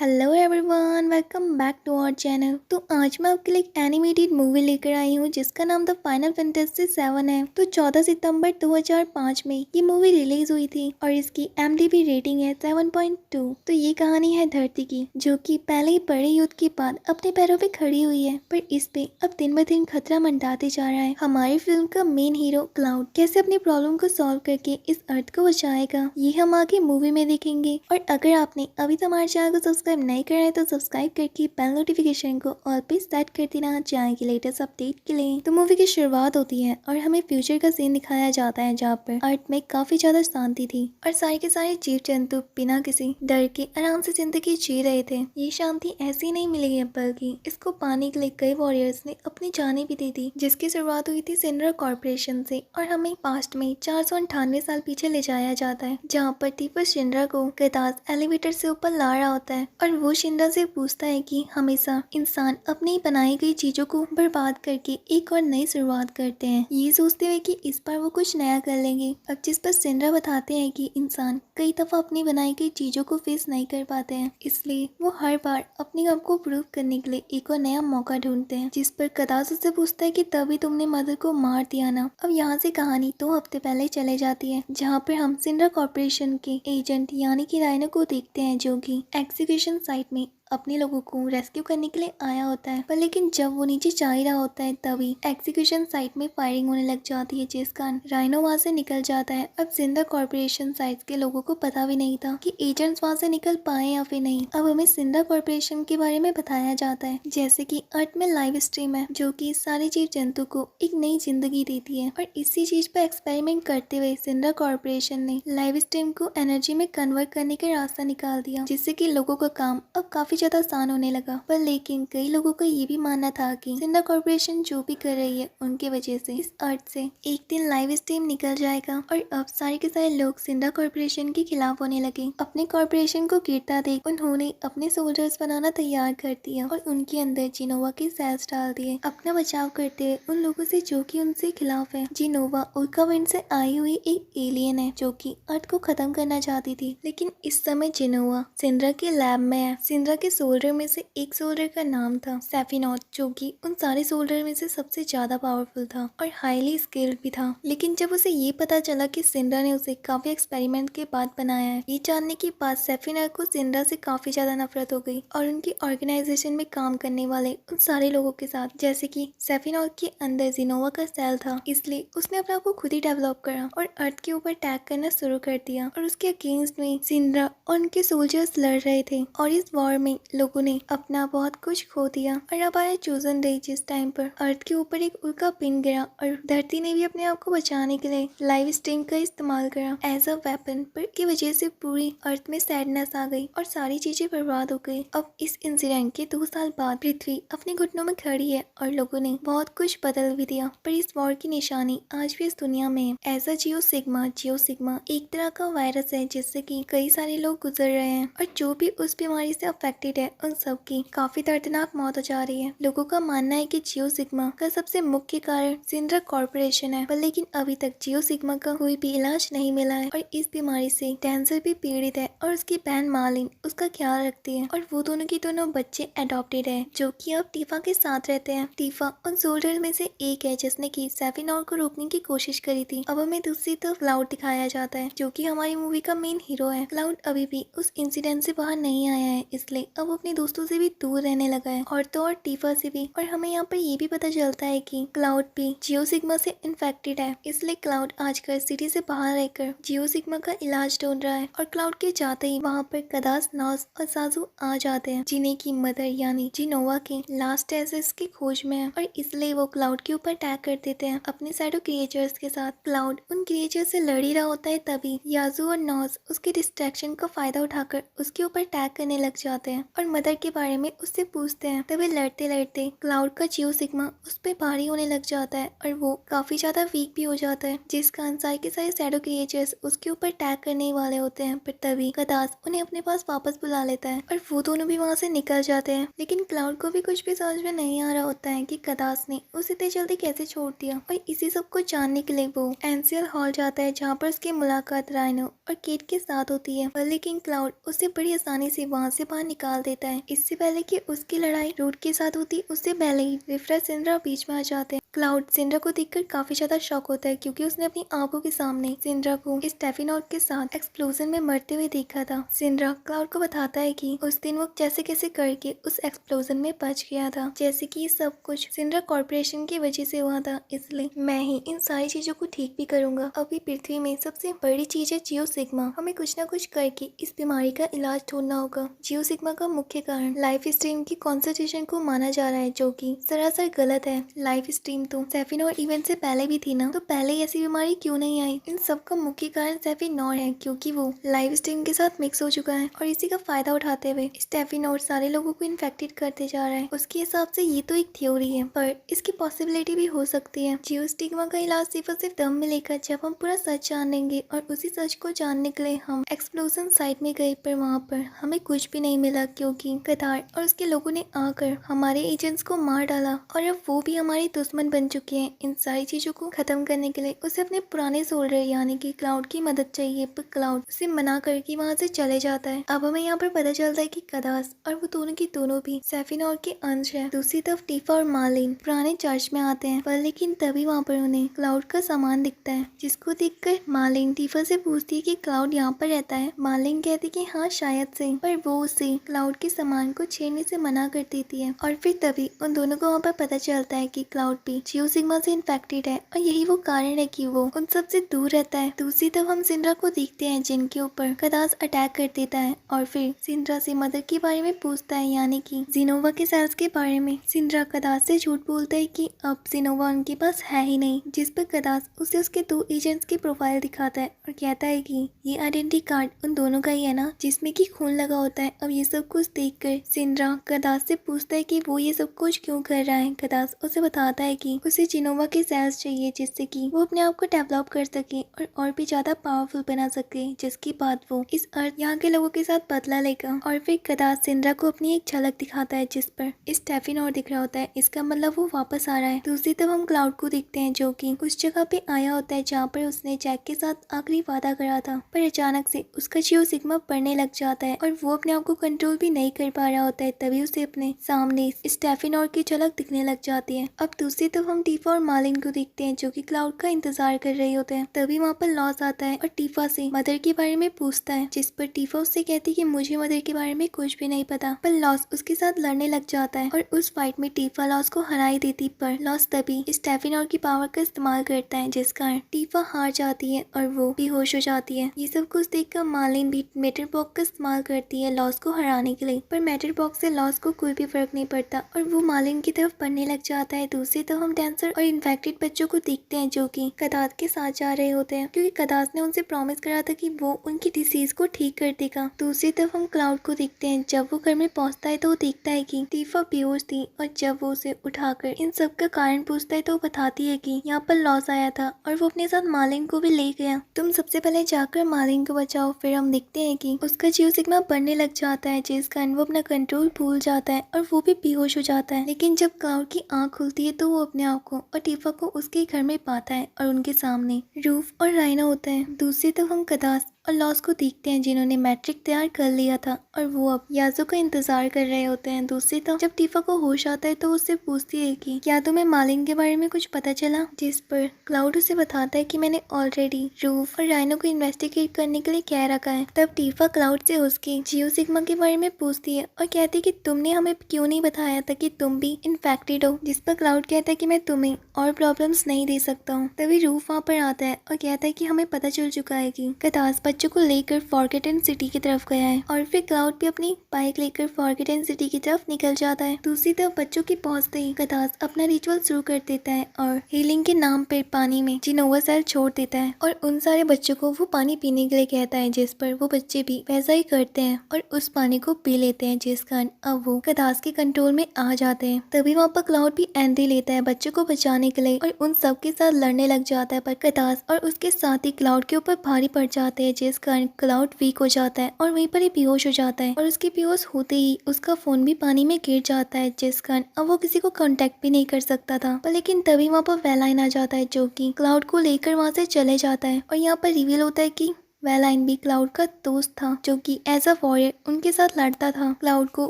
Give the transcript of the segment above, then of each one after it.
Hello everyone, welcome back to our channel. तो आज मैं आपके लिए एक एनिमेटेड मूवी लेकर आई हूँ जिसका नाम द फाइनल फैंटेसी 7 है। तो 14 सितंबर 2005 में ये मूवी रिलीज हुई थी और इसकी IMDb रेटिंग है 7.2। तो ये कहानी है धरती की, जो कि पहले ही बड़े युद्ध के बाद अपने पैरों पे खड़ी हुई है, पर इस पे अब दिन ब दिन खतरा मंडराते जा रहा है। हमारी फिल्म का मेन हीरो क्लाउड कैसे अपनी प्रॉब्लम को सॉल्व करके इस अर्थ को बचाएगा, ये हम आगे मूवी में देखेंगे। और अगर आपने अभी तक हमारे चैनल को सब्सक्राइब नहीं करा है तो सब्सक्राइब करके बेल नोटिफिकेशन को ऑल पे सेट कर देना चाहेंगे लेटेस्ट अपडेट के लिए। तो मूवी की शुरुआत होती है और हमें फ्यूचर का सीन दिखाया जाता है, जहाँ पर अर्थ में काफी ज्यादा शांति थी और सारे के सारे जीव जंतु बिना किसी डर के आराम से जिंदगी जी रहे थे। ये शांति ऐसी नहीं मिली है, बल्कि इसको पाने के लिए कई वॉरियर्स ने अपनी जानें भी दी थी, जिसकी शुरुआत हुई थी सिंड्रा कॉर्पोरेशन से। और हमें पास्ट में 498 साल पीछे ले जाया जाता है, जहाँ पर टीफस शिंड्रा को गदास एलिवेटर से ऊपर ला रहा होता है और वो शिंड्रा से पूछता है कि हमेशा इंसान अपनी बनाई गई चीजों को बर्बाद करके एक और नई शुरुआत करते हैं, ये सोचते हुए कि इस बार वो कुछ नया कर लेंगे। अब जिस पर शिंड्रा बताते हैं कि इंसान कई दफा अपनी बनाई गई चीजों को फेस नहीं कर पाते हैं, इसलिए वो हर बार अपने आप को प्रूव करने के लिए एक और नया मौका ढूंढते हैं। जिस पर गदास उससे पूछता है कि तभी तुमने मदर को मार दिया ना। अब यहाँ से कहानी 2 हफ्ते पहले चले जाती है, जहाँ पर हम सिंड्रा कॉर्पोरेशन के एजेंट यानी कि राइनो को देखते हैं, जो कि एग्जीक्यूशन साइट में अपने लोगों को रेस्क्यू करने के लिए आया होता है। पर लेकिन जब वो नीचे जा ही रहा होता है, तभी एग्जीक्यूशन साइट में फायरिंग होने लग जाती है, जिस कारण राइनो वहाँ से निकल जाता है। अब सिंड्रा कॉर्पोरेशन साइट के लोगों को पता भी नहीं था कि एजेंट्स वहाँ से निकल पाए या फिर नहीं। अब हमें सिंड्रा कॉर्पोरेशन के बारे में बताया जाता है, जैसे कि अर्थ में लाइव स्ट्रीम है, जो कि सारे जीव जंतु को एक नई जिंदगी देती है। और इसी चीज पर एक्सपेरिमेंट करते हुए सिंड्रा कॉर्पोरेशन ने लाइव स्ट्रीम को एनर्जी में कन्वर्ट करने का रास्ता निकाल दिया, जिससे कि लोगों का काम अब काफी ज्यादा आसान होने लगा। पर लेकिन कई लोगों का ये भी मानना था कि सिंड्रा कॉर्पोरेशन जो भी कर रही है उनके वजह से इस अर्थ से एक दिन लाइव स्ट्रीम निकल जाएगा और अब सारे के सारे लोग सिंड्रा कॉर्पोरेशन के खिलाफ होने लगे। अपने कॉर्पोरेशन को गिरता देख उन्होंने अपने सोल्जर्स बनाना तैयार कर दिया और उनके अंदर जिनोवा के सेल्स डाल दिए, अपना बचाव करते हुए उन लोगों से जो कि उनसे खिलाफ है। जिनोवा उल्का विंड से आई हुई एक एलियन है, जो कि अर्थ को खत्म करना चाहती थी। लेकिन इस समय जिनोवा सिंड्रा के लैब में है। सिंड्रा के सोल्जर में से एक सोल्जर का नाम था सेफिनॉट, जो कि उन सारे सोल्जर में से सबसे ज्यादा पावरफुल था और हाईली स्किल्ड भी था। लेकिन जब उसे ये पता चला कि सिंड्रा ने उसे काफी एक्सपेरिमेंट के बाद बनाया है, ये जानने के बाद सेफिनॉट को सिंड्रा से काफी ज्यादा नफरत हो गई और उनकी ऑर्गेनाइजेशन में काम करने वाले उन सारे लोगों के साथ, जैसे कि सेफिनॉट के अंदर जिनोवा का सेल था, इसलिए उसने अपने आप को खुद ही डेवलप करा और अर्थ के ऊपर अटैक करना शुरू कर दिया। और उसके अगेंस्ट में सिंड्रा और उनके सोल्जर्स लड़ रहे थे और इस वॉर में लोगों ने अपना बहुत कुछ खो दिया। और अब आया चोजन डे, जिस टाइम पर अर्थ के ऊपर एक उल्का पिन गिरा और धरती ने भी अपने आप को बचाने के लिए लाइव स्ट्रीम का इस्तेमाल करा एज अ वेपन, पर की वजह से पूरी अर्थ में सैडनेस आ गई और सारी चीजें बर्बाद हो गई। अब इस इंसिडेंट के 2 साल बाद पृथ्वी अपने घुटनों में खड़ी है और लोगों ने बहुत कुछ बदल भी दिया, पर इस वॉर की निशानी आज भी इस दुनिया में है। ऐसा जियो सिग्मा एक तरह का वायरस है, जिससे कि कई सारे लोग गुजर रहे हैं और जो भी उस बीमारी से अफेक्टेड है उन सब की काफी दर्दनाक मौत हो जा रही है। लोगों का मानना है कि जियो सिग्मा का सबसे मुख्य कारण सिंड्रा कॉर्पोरेशन है, पर लेकिन अभी तक जियो सिग्मा का कोई भी इलाज नहीं मिला है और इस बीमारी से कैंसर भी पीड़ित है और उसकी बहन मालिन उसका ख्याल रखती है और वो दोनों की दोनों बच्चे अडॉप्टेड है, जो कि अब टीफा के साथ रहते हैं। टीफा उन सोल्जर में से एक है जिसने की सेफिनॉर को रोकने की कोशिश करी थी। अब हमें दूसरी तरफ क्लाउड दिखाया जाता है, जो कि हमारी मूवी का मेन हीरो है। क्लाउड अभी भी उस इंसिडेंट से बाहर नहीं आया है, इसलिए अब अपने दोस्तों से भी दूर रहने लगा है और तो और टीफा से भी। और हमें यहाँ पर ये भी पता चलता है कि क्लाउड भी जियो सिग्मा से इन्फेक्टेड है, इसलिए क्लाउड आजकल सिटी से बाहर रहकर जियो सिग्मा का इलाज ढूंढ रहा है। और क्लाउड के जाते ही वहाँ पर कदास, नॉस और साजू आ जाते हैं, जिन्हें की मदर यानी जिनोवा के लास्ट एसेस की खोज में है और इसलिए वो क्लाउड के ऊपर अटैक कर देते हैं अपने शैडो क्रिएचर्स के साथ। क्लाउड उन क्रिएचर से लड़ ही रहा होता है, तभी याजू और नॉस उसके डिस्ट्रैक्शन का फायदा उठाकर उसके ऊपर अटैक करने लग जाते हैं और मदर के बारे में उससे पूछते हैं। तभी लड़ते लड़ते क्लाउड का जियो सिग्मा उस पर भारी होने लग जाता है और वो काफी ज्यादा वीक भी हो जाता है, जिस कारण सारे के सारे शैडो क्रिएचर्स उसके ऊपर अटैक करने वाले होते हैं। पर तभी कदास उन्हें अपने पास वापस बुला लेता है और वो दोनों भी वहाँ से निकल जाते हैं। लेकिन क्लाउड को भी कुछ भी समझ में नहीं आ रहा होता है कि कदास ने उसे इतनी जल्दी कैसे छोड़ दिया और इसी सब को जानने के लिए वो एनसीएल हॉल जाता है, जहाँ पर उसकी मुलाकात राइनो और केट के साथ होती है। पर लेकिन क्लाउड उसे बड़ी आसानी से वहाँ से बाहर निकाल डाल देता है। इससे पहले कि उसकी लड़ाई रूट के साथ होती उससे पहले ही रिफ्रा सिंड्रा बीच में आ जाते हैं। क्लाउड सिंड्रा को देखकर काफी ज्यादा शॉक होता है क्योंकि उसने अपनी आंखों के सामने सिंड्रा को स्टेफिनॉर्ड के साथ एक्सप्लोजन में मरते हुए देखा था। सिंड्रा क्लाउड को बताता है कि उस दिन वो कैसे कैसे करके उस एक्सप्लोजन में बच गया था, जैसे कि ये सब कुछ सिंड्रा कॉर्पोरेशन की वजह से हुआ था, इसलिए मैं ही इन सारी चीजों को ठीक भी करूंगा। अभी पृथ्वी में सबसे बड़ी चीज है जियो सिग्मा, हमें कुछ ना कुछ करके इस बीमारी का इलाज ढूंढना होगा। जियो सिग्मा का मुख्य कारण लाइफ स्ट्रीम की कॉन्सेंट्रेशन को माना जा रहा है, जो कि सरासर गलत है। लाइफ स्ट्रीम तो सेफिनोर इवेंट से पहले भी थी ना, तो पहले ऐसी बीमारी क्यों नहीं आई? इन सब का मुख्य कारण सेफिनोर है, क्योंकि वो लाइव स्ट्रीम के साथ मिक्स हो चुका है और इसी का फायदा उठाते हुए स्टेफिनोर सारे लोगों को इन्फेक्टेड करते जा रहा है। उसके हिसाब से ये तो एक थ्योरी है, पर इसकी पॉसिबिलिटी भी हो सकती है। जियोस्टिग्मा का इलाज सिर्फ और सिर्फ दम में लेकर जब हम पूरा सच जान लेंगे, और उसी सच को जानने के लिए हम एक्सप्लोजन साइट में गए, पर वहाँ पर हमें कुछ भी नहीं मिला क्योंकि कतार और उसके लोगों ने आकर हमारे एजेंट्स को मार डाला और अब वो भी हमारे दुश्मन बन चुके हैं। इन सारी चीजों को खत्म करने के लिए उसे अपने पुराने सोल्डर यानी कि क्लाउड की मदद चाहिए, पर क्लाउड उसे मना करके वहाँ से चले जाता है। अब हमें यहाँ पर पता चलता है कि कदास और वो दोनों की दोनों भी सेफिनोर के अंश है। दूसरी तरफ टीफा और मार्लिन पुराने चर्च में आते हैं, पर लेकिन तभी वहाँ पर उन्हें क्लाउड का सामान दिखता है, जिसको देखकर मार्लिन टीफा से पूछती है कि क्लाउड यहाँ पर रहता है। मार्लिन कहती कि हाँ शायद से, पर वो उसे क्लाउड के सामान को छेड़ने से मना कर देती है। और फिर तभी उन दोनों को वहाँ पर पता चलता है कि क्लाउड भी जियो सिग्मा से इन्फेक्टेड है और यही वो कारण है कि वो उन सब से दूर रहता है। दूसरी तरफ हम सिंड्रा को देखते हैं जिनके ऊपर कदास अटैक कर देता है और फिर सिंड्रा से मदर के बारे में पूछता है, यानी कि जिनोवा के सेल्स के बारे में। सिंड्रा कदास से झूठ बोलता है कि अब जिनोवा उनके पास है ही नहीं, जिस पर कदास उसे उसके 2 एजेंट्स की प्रोफाइल दिखाता है और कहता है कि ये आइडेंटिटी कार्ड उन दोनों का ही है ना, जिसमें कि खून लगा होता है। अब ये सब कुछ देखकर सिंड्रा कदास से पूछता है कि वो ये सब कुछ क्यों कर रहा है। कदास उसे बताता है कि उसे जिनोवा के सेल्स चाहिए, जिससे कि वो अपने आप को डेवलप कर सके और भी ज्यादा पावरफुल बना सके, जिसके बाद वो इस अर्थ यहाँ के लोगों के साथ बदला लेगा। और फिर कदास सिंड्रा को अपनी एक झलक दिखाता है जिस पर स्टेफिनोर दिख रहा होता है, इसका मतलब वो वापस आ रहा है। दूसरी तरफ हम क्लाउड को देखते हैं जो कि उस जगह पे आया होता है जहाँ पर उसने जैक के साथ आखिरी वादा करा था, पर अचानक से उसका जियो सिग्मा बढ़ने लग जाता है और वो अपने आप को कंट्रोल भी नहीं कर पा रहा होता है। तभी उसे अपने सामने स्टेफिनोर की झलक दिखने लग जाती है। अब दूसरी तरफ हम टीफा और मार्लिन को देखते हैं जो कि क्लाउड का इंतजार कर रहे होते हैं। तभी वहाँ पर लॉस आता है और टीफा से मदर के बारे में पूछता है, जिस पर टीफा उससे कहती कि मुझे मदर के बारे में कुछ भी नहीं पता। पर लॉस उसके साथ लड़ने लग जाता है और उस फाइट में टीफा लॉस को हरा ही देती, पर लॉस तभी स्टेफिनोर की पावर का इस्तेमाल करता है, जिस कारण टीफा हार जाती है और वो बेहोश हो जाती है। ये सब कुछ देखकर मार्लिन भी मैटर बॉक्स का इस्तेमाल करती है लॉस को हराने के लिए, पर मैटर बॉक्स से लॉस को कोई भी फर्क नहीं पड़ता और वो मार्लिन की तरफ बढ़ने लग जाता है। दूसरी तरफ हम डांसर और इन्फेक्टेड बच्चों को देखते हैं जो कि कदास के साथ जा रहे होते हैं, क्योंकि कदास ने उनसे प्रॉमिस करा था कि वो उनकी डिसीज को ठीक कर देगा। दूसरी तरफ हम क्लाउड को देखते हैं, जब वो घर में पहुंचता है तो वो देखता है कि टीफा बेहोश थी और जब वो उसे उठाकर इन सब का कारण पूछता है तो वो बताती है कि यहाँ पर लॉस आया था और वो अपने साथ मार्लिन को भी ले गया, तुम सबसे पहले जाकर मार्लिन को बचाओ। फिर हम देखते हैं कि उसका जियो सिग्मा बढ़ने लग जाता है, जिस कारण वो अपना कंट्रोल भूल जाता है और वो भी बेहोश हो जाता है। लेकिन जब क्लाउड की आंख खुलती है तो वो अपने आप को और टीफा को उसके घर में पाता है और उनके सामने रूफ और राइना होता है। दूसरी तरफ हम कदास और लॉस को देखते हैं जिन्होंने मैट्रिक तैयार कर लिया था और वो अब याजो का इंतजार कर रहे होते हैं। दूसरी तरफ जब टीफा को होश आता है तो उससे पूछती है कि क्या तुम्हें मार्लिन के बारे में कुछ पता चला, जिस पर क्लाउड उसे बताता है कि मैंने ऑलरेडी रूफ और राइनो को इन्वेस्टिगेट करने के लिए कह रखा है। तब टीफा क्लाउड से उसके जियो सिग्मा के बारे में पूछती है और कहती है कि तुमने हमें क्यों नहीं बताया था कि तुम भी इन्फेक्टेड हो, जिस पर क्लाउड कहता है कि मैं तुम्हें और प्रॉब्लम्स नहीं दे सकता हूँ। तभी रूफ वहाँ पर आता है और कहता है कि हमें पता चल चुका है कि कदास बच्चों को लेकर फॉरगेटन सिटी की तरफ गया है और फिर क्लाउड भी अपनी बाइक लेकर फॉरगेटन सिटी की तरफ निकल जाता है। दूसरी तरफ बच्चों के पहुंचते ही कदास अपना रिचुअल शुरू कर देता है और हीलिंग के नाम पर पानी में जिनोवा सेल छोड़ देता है और उन सारे बच्चों को वो पानी पीने के लिए कहता है, जिस पर वो बच्चे भी वैसा ही करते हैं और उस पानी को पी लेते हैं, जिस कारण अब वो कदास के कंट्रोल में आ जाते हैं। तभी वहाँ पर क्लाउड भी एंट्री लेता है बच्चों को बचाने के लिए और उन सब के साथ लड़ने लग जाता है, पर कदास और उसके साथ ही क्लाउड के ऊपर भारी पड़ जाते हैं, जिस कारण क्लाउड वीक हो जाता है और वहीं पर ही बेहोश हो जाता है और उसके बेहोश होते ही उसका फोन भी पानी में गिर जाता है, जिस कारण अब वो किसी को कांटेक्ट भी नहीं कर सकता था। पर लेकिन तभी वहाँ पर वेलाइन आ जाता है जो कि क्लाउड को लेकर वहाँ से चले जाता है और यहाँ पर रिवील होता है कि वेलाइन भी क्लाउड का दोस्त था जो कि एज अ वॉरियर उनके साथ लड़ता था। क्लाउड को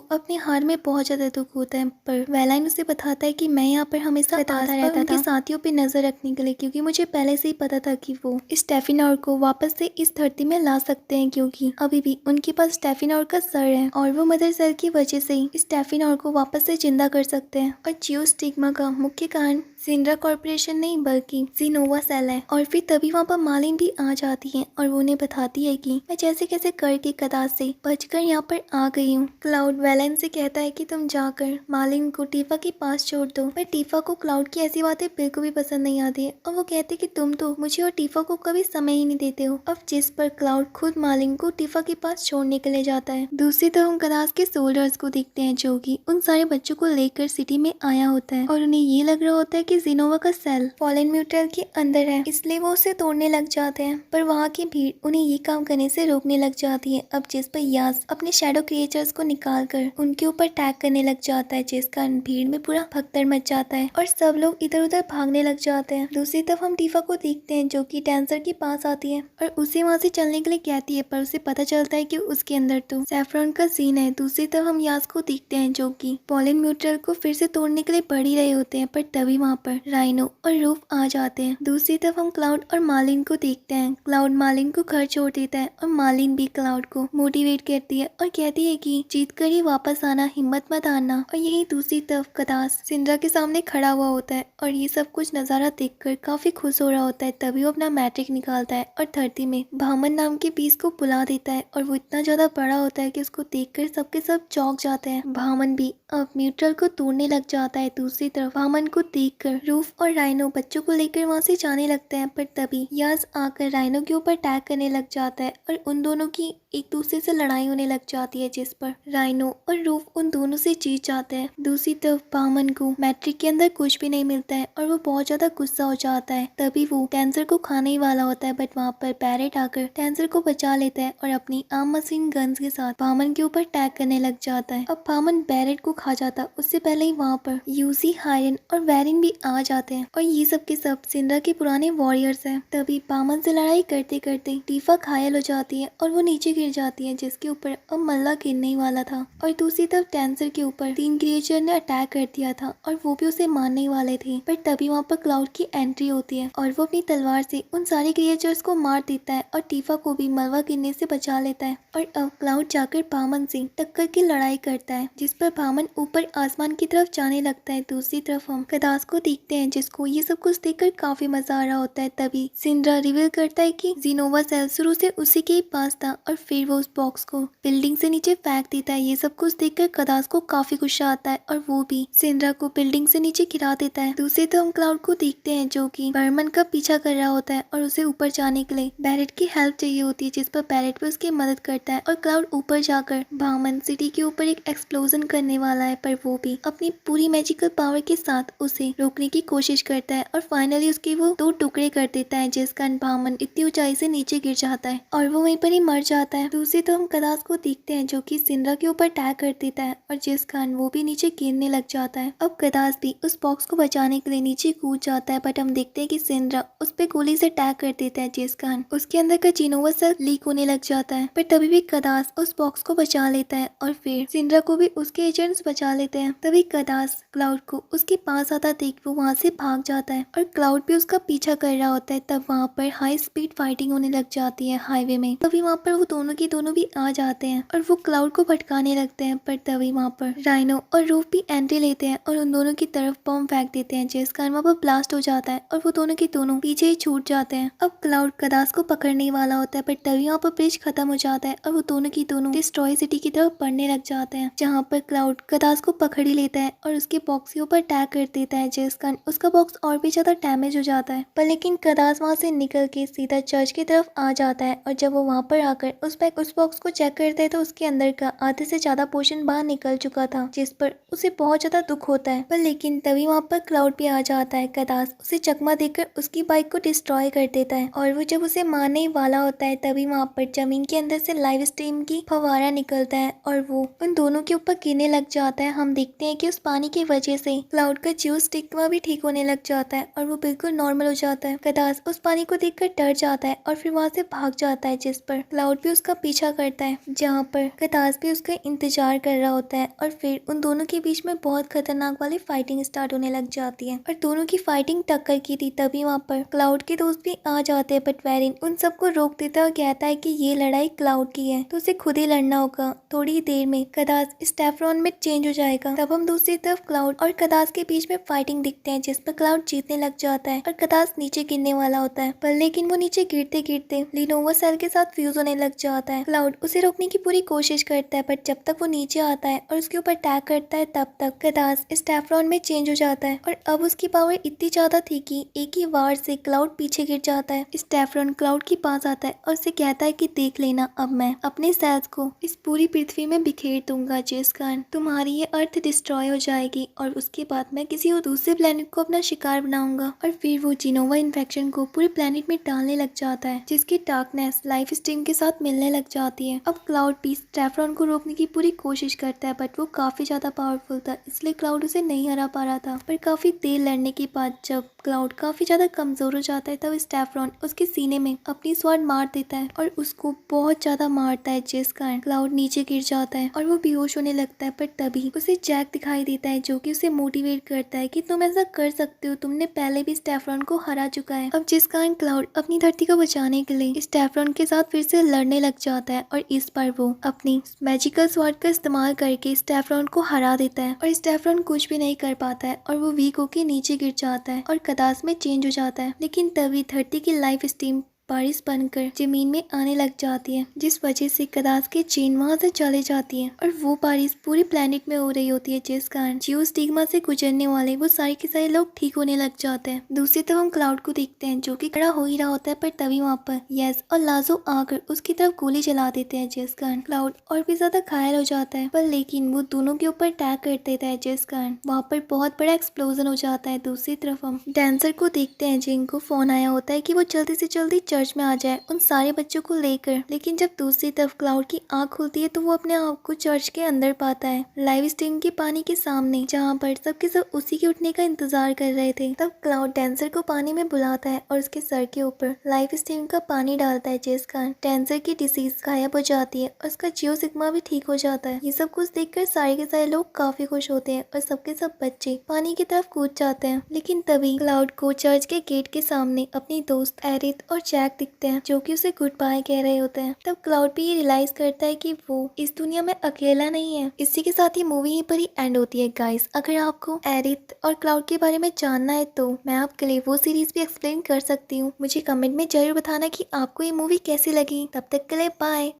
अपनी हार में बहुत ज्यादा दुख होता है, पर वेलाइन उसे बताता है कि मैं यहाँ पर हमेशा आता रहता था उनके साथियों पे नजर रखने के लिए, क्योंकि मुझे पहले से ही पता था कि वो स्टेफिनॉर को वापस से इस धरती में ला सकते हैं, क्योंकि अभी भी उनके पास स्टेफिनॉर का सर है और वो मदर सेल की वजह से ही स्टेफिनॉर को वापस से जिंदा कर सकते हैं। और जियोस्टिग्मा का मुख्य कारण सिंड्रा कॉर्पोरेशन नहीं बल्कि जीनोवा सेल है। और फिर तभी वहाँ पर मालिन भी आ जाती है और वो उन्हें बताती है कि मैं जैसे कैसे करके कदास से बचकर यहाँ पर आ गई हूँ। क्लाउड वेलेन से कहता है कि तुम जाकर मालिन को टीफा के पास छोड़ दो, पर टीफा को क्लाउड की ऐसी बातें बिल्कुल भी पसंद नहीं आती है और वो कहते कि तुम तो मुझे और टीफा को कभी समय ही नहीं देते हो। अब जिस पर क्लाउड खुद मालिन को टीफा के पास छोड़ने के लिए जाता है। दूसरी तरफ हम कदास के सोल्जर्स को देखते हैं जो कि उन सारे बच्चों को लेकर सिटी में आया होता है और उन्हें ये लग रहा होता है कि जीनोवा का सेल फॉलन म्यूटल के अंदर है, इसलिए वो उसे तोड़ने लग जाते हैं। पर वहाँ की भीड़ उन्हें ये काम करने से रोकने लग जाती है। अब जिस पर यास अपने शैडो क्रिएचर्स को निकाल कर उनके ऊपर अटैक करने लग जाता है, जिस कारण भीड़ में पूरा भगदड़ मच जाता है और सब लोग इधर उधर भागने लग जाते हैं। दूसरी तरफ हम टीफा को देखते हैं जो कि डांसर के पास आती है और उसे वहाँ से चलने के लिए कहती है, पर उसे पता चलता है कि उसके अंदर तो सैफरॉन का सीन है। दूसरी तरफ हम यास को देखते हैं जो कि फॉलन म्यूटल को फिर से तोड़ने के लिए बढ़ ही रहे होते हैं, पर तभी वहाँ पर राइनो और रूफ आ जाते हैं। दूसरी तरफ हम क्लाउड और मालिन को देखते हैं। क्लाउड मालिन को घर छोड़ देता है और मालिन भी क्लाउड को मोटिवेट करती है और कहती है कि जीत कर ही वापस आना, हिम्मत मत हारना। और यही दूसरी तरफ कदास सिंड्रा के सामने खड़ा हुआ होता है और ये सब कुछ नजारा देखकर काफी खुश हो रहा होता है। तभी वो अपना मैट्रिक निकालता है और धरती में भामन नाम के बीज को बुला देता है और वो इतना ज्यादा बड़ा होता है कि उसको देखकर सबके सब चौंक जाते हैं। भामन भी अब म्यूटल को तोड़ने लग जाता है। दूसरी तरफ भामन को देखकर रूफ और राइनो बच्चों को लेकर वहाँ से जाने लगते हैं, पर तभी यास आकर राइनो के ऊपर अटैक करने लग जाता है और उन दोनों की एक दूसरे से लड़ाई होने लग जाती है, जिस पर राइनो और रूफ उन दोनों से जीत जाते हैं। दूसरी तरफ भामन को मैट्रिक के अंदर कुछ भी नहीं मिलता है और वो बहुत ज्यादा गुस्सा हो जाता है। तभी वो टेंसर को खाने ही वाला होता है, बट वहाँ पर पैरेट आकर टेंसर को बचा लेता है और अपनी आर्म मशीन गन्स के साथ भामन के ऊपर अटैक करने लग जाता है। अब भामन बैरेट को खा जाता, उससे पहले ही वहाँ पर यूसी, हायरन और वेरिन भी आ जाते हैं और ये सब के सब सिंड्रा के पुराने वॉरियर्स हैं। तभी भामन से लड़ाई करते करते टीफा घायल हो जाती है और वो नीचे गिर जाती है, जिसके ऊपर अब मल्ला गिरने ही वाला था। और दूसरी तरफ टेंसर के ऊपर 3 क्रिएचर ने अटैक कर दिया था और वो भी उसे मारने ही वाले थे, पर तभी वहाँ पर क्लाउड की एंट्री होती है और वो अपनी तलवार से उन सारे क्रिएचर्स को मार देता है और टीफा को भी मलबा गिरने से बचा लेता है। और अब क्लाउड जाकर भामन से टक्कर की लड़ाई करता है, जिस पर भामन ऊपर आसमान की तरफ जाने लगता है। दूसरी तरफ हम कदास को देखते हैं जिसको ये सब कुछ देखकर काफी मजा आ रहा होता है। तभी सिंड्रा रिवील करता है कि जीनोवा सेल शुरू से उसी के ही पास था और फिर वो उस बॉक्स को बिल्डिंग से नीचे फेंक देता है। ये सब कुछ देखकर कदास को काफी गुस्सा आता है और वो भी सिंड्रा को बिल्डिंग से नीचे गिरा देता है। दूसरी तरफ हम क्लाउड को देखते हैं जो कि बर्मन का पीछा कर रहा होता है और उसे ऊपर जाने के लिए बैरेट की हेल्प चाहिए होती है, जिस पर बैरेट भी उसकी मदद करता है और क्लाउड ऊपर जाकर भामन सिटी के ऊपर एक एक्सप्लोजन करने वाला है, पर वो भी अपनी पूरी मैजिकल पावर के साथ उसे रोकने की कोशिश करता है और फाइनली उसके वो 2 टुकड़े कर देता है, जिस कारण भामन इतनी ऊंचाई से नीचे गिर जाता है और वो वहीं पर ही मर जाता है। दूसरी तो हम कदास को देखते हैं जो कि सिंड्रा के ऊपर अटैक कर देता है और जिस कारण वो भी नीचे गिरने लग जाता है। अब कदास भी उस बॉक्स को बचाने के लिए नीचे कूद जाता है, बट हम देखते हैं कि सिंड्रा उस पे गोली से अटैक कर देता है, जिस कारण उसके अंदर का जीनोवा सेल लीक होने लग जाता है। पर तभी भी कदास उस बॉक्स को बचा लेता है और फिर सिंड्रा को भी उसके एजेंट्स बचा लेते हैं। तभी कदास क्लाउड को उसके पास आता देख वो वहाँ से भाग जाता है और क्लाउड भी उसका पीछा कर रहा होता है। तब वहाँ पर हाई स्पीड फाइटिंग होने लग जाती है हाईवे में। तभी वहाँ पर वो दोनों की दोनों भी आ जाते हैं और वो क्लाउड को भटकाने लगते हैं, पर तभी वहाँ पर राइनो और रूफ भी एंट्री लेते हैं और उन दोनों की तरफ बम फेंक देते हैं, जिस कारण वहाँ पर ब्लास्ट हो जाता है और वो दोनों के दोनों पीछे ही छूट जाते हैं। अब क्लाउड कदास को पकड़ने वाला होता है, पर तभी वहाँ पर ब्रिज खत्म हो जाता है और वो दोनों की दोनों डिस्ट्रॉय सिटी की तरफ बढ़ने लग जाते हैं, जहाँ पर क्लाउड कदास को पकड़ ही लेता है और उसके बॉक्स के ऊपर अटैक कर देता है, जिस कारण उसका बॉक्स और भी ज्यादा डैमेज हो जाता है। पर लेकिन कदास वहाँ से निकल के सीधा चर्च की तरफ आ जाता है और जब वो वहाँ पर आकर उस बॉक्स को चेक करता है तो उसके अंदर का आधे से ज्यादा पोर्शन बाहर निकल चुका था, जिस पर उसे बहुत ज्यादा दुख होता है। पर लेकिन तभी वहाँ पर क्लाउड भी आ जाता है। कदास उसे चकमा देकर उसकी बाइक को डिस्ट्रॉय कर देता है और वो जब उसे मारने ही वाला होता है तभी वहाँ पर जमीन के अंदर से लाइव स्ट्रीम की फवारा निकलता है और वो उन दोनों के ऊपर गिरने लग जाता है। हम देखते हैं कि उस पानी की वजह से क्लाउड का जियोस्टिग्मा जियोसिग्मा भी ठीक होने लग जाता है और वो बिल्कुल नॉर्मल हो जाता है। कदास उस पानी को देखकर डर जाता है और फिर वहाँ से भाग जाता है, जिस पर क्लाउड भी उसका पीछा करता है, जहाँ पर कदास भी उसका इंतजार कर रहा होता है। और फिर उन दोनों के बीच में बहुत खतरनाक वाली फाइटिंग स्टार्ट होने लग जाती है और दोनों की फाइटिंग टक्कर की थी। तभी वहाँ पर क्लाउड के दोस्त भी आ जाते हैं, बट वेरिन उन सबको रोक देता है और कहता है कि ये लड़ाई क्लाउड की है तो उसे खुद ही लड़ना होगा। थोड़ी ही देर में कदास स्टेफ्रॉन में चेंज हो जाएगा। तब हम दूसरी तरफ क्लाउड और कदास के बीच में फाइटिंग दिखते हैं, जिस पर क्लाउड जीतने लग जाता है और कदास नीचे गिरने वाला होता है, पर लेकिन वो नीचे गिरते गिरते लिनोवा सेल के साथ फ्यूज होने लग जाता है। क्लाउड उसे रोकने की पूरी कोशिश करता है, बट जब तक वो नीचे आता है और उसके ऊपर अटैक करता है तब तक कदास स्टेफ्रॉन में चेंज हो जाता है और अब उसकी पावर इतनी ज्यादा थी कि एक ही वार से क्लाउड पीछे गिर जाता है। स्टेफ्रॉन क्लाउड के पास आता है और उसे कहता है कि देख लेना, अब मैं अपने सेल्स को इस पूरी पृथ्वी में बिखेर दूंगा, जिस कारण तुम्हारी ये अर्थ डिस्ट्रॉय हो जाएगी और उसके बाद मैं किसी और दूसरे प्लेनेट को अपना शिकार बनाऊंगा। और फिर वो जिनोवा इन्फेक्शन को पूरे प्लेनेट में डालने लग जाता है, जिसकी डार्कनेस लाइफ स्ट्रीम के साथ मिलने लग जाती है। अब क्लाउड भी स्टेफ्रॉन को रोकने की पूरी कोशिश करता है, बट वो काफी ज्यादा पावरफुल था, इसलिए क्लाउड उसे नहीं हरा पा रहा था। पर काफी देर लड़ने के बाद जब क्लाउड काफी ज्यादा कमजोर हो जाता है तब स्टेफ्रॉन उसके सीने में अपनी स्वॉर्ड मार देता है और उसको बहुत ज्यादा मारता है, जिस कारण क्लाउड नीचे गिर जाता है और वो बेहोश होने लगता है। पर तभी उसे जैक दिखाई देता है, जो कि उसे मोटिवेट करता है कि तुम ऐसा कर सकते हो, तुमने पहले भी स्टेफ्रॉन को हरा चुका है। अब जिस कारण क्लाउड अपनी धरती को बचाने के लिए स्टेफ्रॉन के साथ फिर से लड़ने लग जाता है और इस बार वो अपनी मैजिकल स्वॉर्ड का इस्तेमाल करके स्टेफ्रॉन को हरा देता है और स्टेफ्रॉन कुछ भी नहीं कर पाता है और वो वीक होके नीचे गिर जाता है और कदास में चेंज हो जाता है। लेकिन तभी धरती की लाइफ स्ट्रीम बारिश बनकर जमीन में आने लग जाती है, जिस वजह से कदास की चेन वहां से चले जाती है और वो बारिश पूरी प्लेनेट में हो रही होती है, जिस कारण जियोस्टिग्मा से गुजरने वाले वो सारे के सारे लोग ठीक होने लग जाते हैं। दूसरी तरफ हम क्लाउड को देखते हैं, जो कि खड़ा हो ही रहा होता है, पर तभी वहाँ पर यस और लाजो आकर उसकी तरफ गोली चला देते हैं, जिस कारण क्लाउड और भी ज्यादा घायल हो जाता है। पर लेकिन वो दोनों के ऊपर अटैक कर देता है, जिस कारण वहाँ पर बहुत बड़ा एक्सप्लोजन हो जाता है। दूसरी तरफ हम डांसर को देखते हैं, जिनको फोन आया होता है कि वो जल्दी से जल्दी चर्च में आ जाए उन सारे बच्चों को लेकर। लेकिन जब दूसरी तरफ क्लाउड की आंख खुलती है तो वो अपने आप को चर्च के अंदर पाता है, लाइव स्ट्रीम के पानी के सामने, जहाँ पर सबके सब उसी के उठने का इंतजार कर रहे थे। तब क्लाउड डांसर को पानी में बुलाता है और उसके सर के ऊपर लाइव स्ट्रीम का पानी डालता है, जिस कारण डांसर की डिसीज गायब हो जाती है और उसका जियोसिग्मा भी ठीक हो जाता है। ये सब कुछ देखकर सारे के सारे लोग काफी खुश होते हैं और सबके सब बच्चे पानी की तरफ कूद जाते हैं। लेकिन तभी क्लाउड को चर्च के गेट के सामने अपनी दोस्त एरिथ और जैक दिखते हैं, जो कि उसे गुड बाय कह रहे होते हैं। तब क्लाउड भी ये रियलाइज करता है कि वो इस दुनिया में अकेला नहीं है। इसी के साथ ही मूवी यहीं पर ही एंड होती है। गाइस, अगर आपको एरिथ और क्लाउड के बारे में जानना है तो मैं आपके लिए वो सीरीज भी एक्सप्लेन कर सकती हूँ। मुझे कमेंट में जरूर बताना कि आपको ये मूवी कैसी लगी। तब तक के लिए बाय।